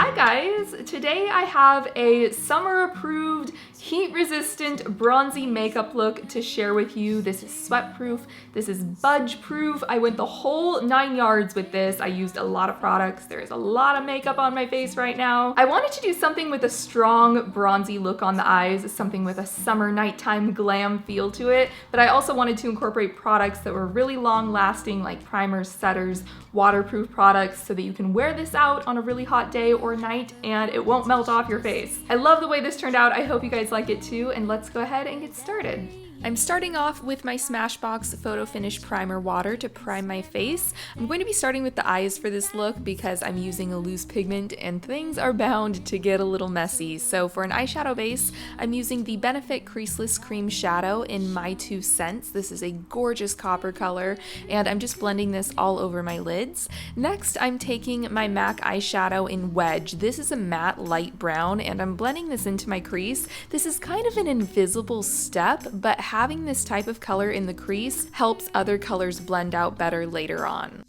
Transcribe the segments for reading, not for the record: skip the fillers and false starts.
Hi guys! Today I have a summer approved, heat resistant, bronzy makeup look to share with you. This is Sweatproof, this is Budge proof. I went the whole 9 yards with this. I used a lot of products. There's a lot of makeup on my face right now. I wanted to do something with a strong bronzy look on the eyes, something with a summer nighttime glam feel to it, but I also wanted to incorporate products that were really long lasting, like primers, setters, waterproof products, so that you can wear this out on a really hot day or night and it won't melt off your face. I love the way this turned out. I hope you guys like it too, and let's go ahead and get started. I'm starting off with my Smashbox Photo Finish Primer Water to prime my face. I'm going to be starting with the eyes for this look because I'm using a loose pigment and things are bound to get a little messy. So for an eyeshadow base, I'm using the Benefit Creaseless Cream Shadow in My 2 Cents. This is a gorgeous copper color, and I'm just blending this all over my lids. Next, I'm taking my MAC eyeshadow in Wedge. This is a matte light brown, and I'm blending this into my crease. This is kind of an invisible step, but having this type of color in the crease helps other colors blend out better later on.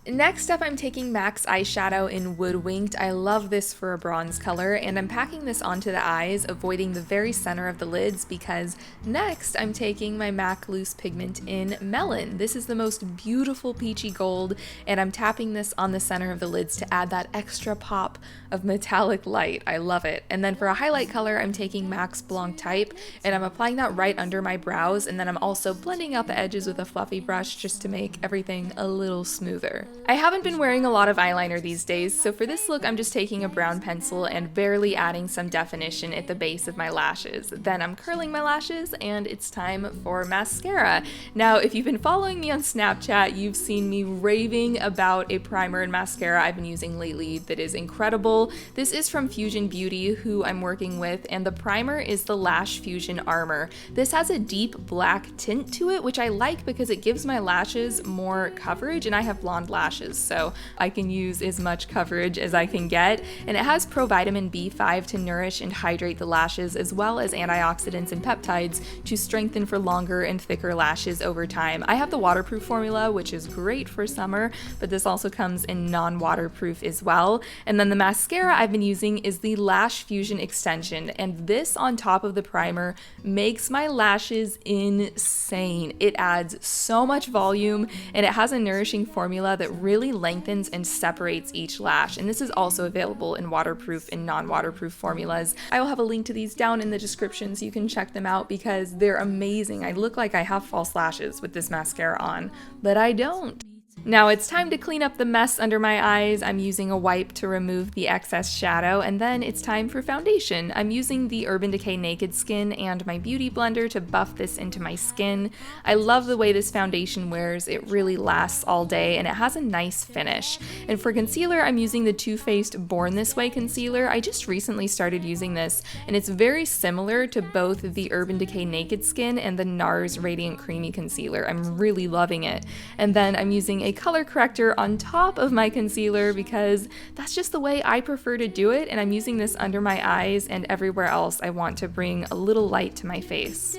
Next up, I'm taking MAC's eyeshadow in Woodwinked. I love this for a bronze color, and I'm packing this onto the eyes, avoiding the very center of the lids, because next I'm taking my MAC loose pigment in Melon. This is the most beautiful peachy gold, and I'm tapping this on the center of the lids to add that extra pop of metallic light. I love it. And then for a highlight color, I'm taking MAC's Blanc type, and I'm applying that right under my brows, and then I'm also blending out the edges with a fluffy brush just to make everything a little smoother. I haven't been wearing a lot of eyeliner these days, so for this look I'm just taking a brown pencil and barely adding some definition at the base of my lashes. Then I'm curling my lashes, and it's time for mascara. Now, if you've been following me on Snapchat, you've seen me raving about a primer and mascara I've been using lately that is incredible. This is from Fusion Beauty, who I'm working with, and the primer is the LashFusion Armour. This has a deep black tint to it, which I like because it gives my lashes more coverage, and I have blonde lashes, so I can use as much coverage as I can get. And it has provitamin B5 to nourish and hydrate the lashes, as well as antioxidants and peptides to strengthen for longer and thicker lashes over time. I have the waterproof formula, which is great for summer, but this also comes in non-waterproof as well. And then the mascara I've been using is the LashFusion Xtension, and this on top of the primer makes my lashes insane. It adds so much volume, and it has a nourishing formula that really lengthens and separates each lash. And this is also available in waterproof and non-waterproof formulas. I will have a link to these down in the description so you can check them out because they're amazing. I look like I have false lashes with this mascara on, but I don't. Now it's time to clean up the mess under my eyes. I'm using a wipe to remove the excess shadow, and then it's time for foundation. I'm using the Urban Decay Naked Skin and my Beauty Blender to buff this into my skin. I love the way this foundation wears. It really lasts all day, and it has a nice finish. And for concealer, I'm using the Too Faced Born This Way concealer. I just recently started using this, and it's very similar to both the Urban Decay Naked Skin and the NARS Radiant Creamy Concealer. I'm really loving it. And then I'm using a color corrector on top of my concealer because that's just the way I prefer to do it, and I'm using this under my eyes and everywhere else I want to bring a little light to my face.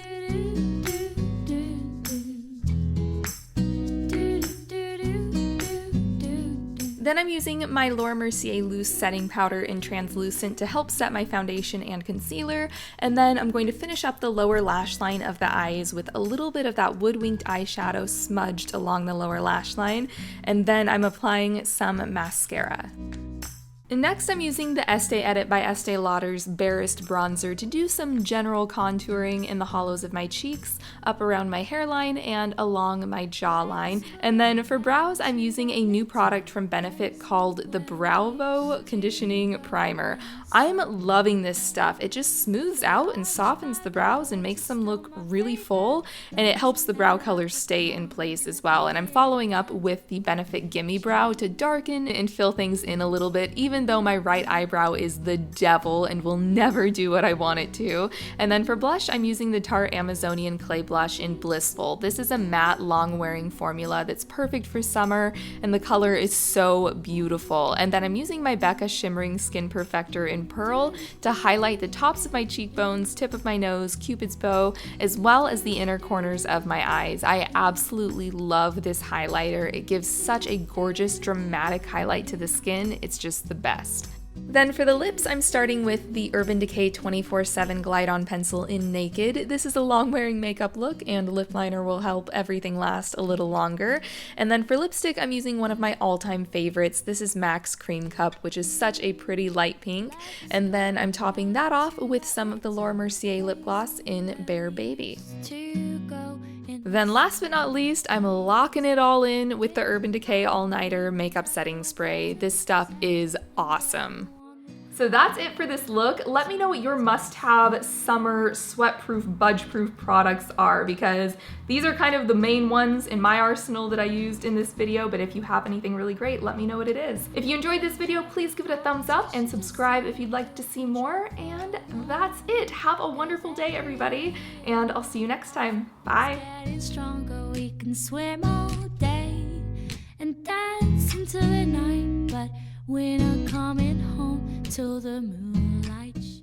Then I'm using my Mercier Loose Setting Powder in Translucent to help set my foundation and concealer, and then I'm going to finish up the lower lash line of the eyes with a little bit of that Woodwinked eyeshadow smudged along the lower lash line, and then I'm applying some mascara. Next, I'm using the Estee Edit by Estee Lauder's Barest bronzer to do some general contouring in the hollows of my cheeks, up around my hairline, and along my jawline. And then for brows, I'm using a new product from Benefit called the Browvo Conditioning Primer. I'm loving this stuff. It just smooths out and softens the brows and makes them look really full, and it helps the brow color stay in place as well. And I'm following up with the Benefit Gimme Brow to darken and fill things in a little bit, even though my right eyebrow is the devil and will never do what I want it to. And then for blush, I'm using the Tarte Amazonian Clay Blush in Blissful. This is a matte, long-wearing formula that's perfect for summer, and the color is so beautiful. And then I'm using my Becca Shimmering Skin Perfector in Pearl to highlight the tops of my cheekbones, tip of my nose, Cupid's bow, as well as the inner corners of my eyes. I absolutely love this highlighter. It gives such a gorgeous, dramatic highlight to the skin. It's just the best. Then for the lips, I'm starting with the Urban Decay 24/7 Glide On Pencil in Naked. This is a long-wearing makeup look, and lip liner will help everything last a little longer. And then for lipstick, I'm using one of my all-time favorites. This is MAC's Cream Cup, which is such a pretty light pink. And then I'm topping that off with some of the Laura Mercier lip gloss in Bare Baby. Then last but not least, I'm locking it all in with the Urban Decay All Nighter Makeup Setting Spray. This stuff is awesome. So that's it for this look. Let me know what your must-have summer sweat-proof, budge-proof products are, because these are kind of the main ones in my arsenal that I used in this video, but if you have anything really great, let me know what it is. If you enjoyed this video, please give it a thumbs up and subscribe if you'd like to see more, and that's it. Have a wonderful day, everybody, and I'll see you next time. Bye. We can swim all day and dance until the night, but we're not coming home till the moonlight.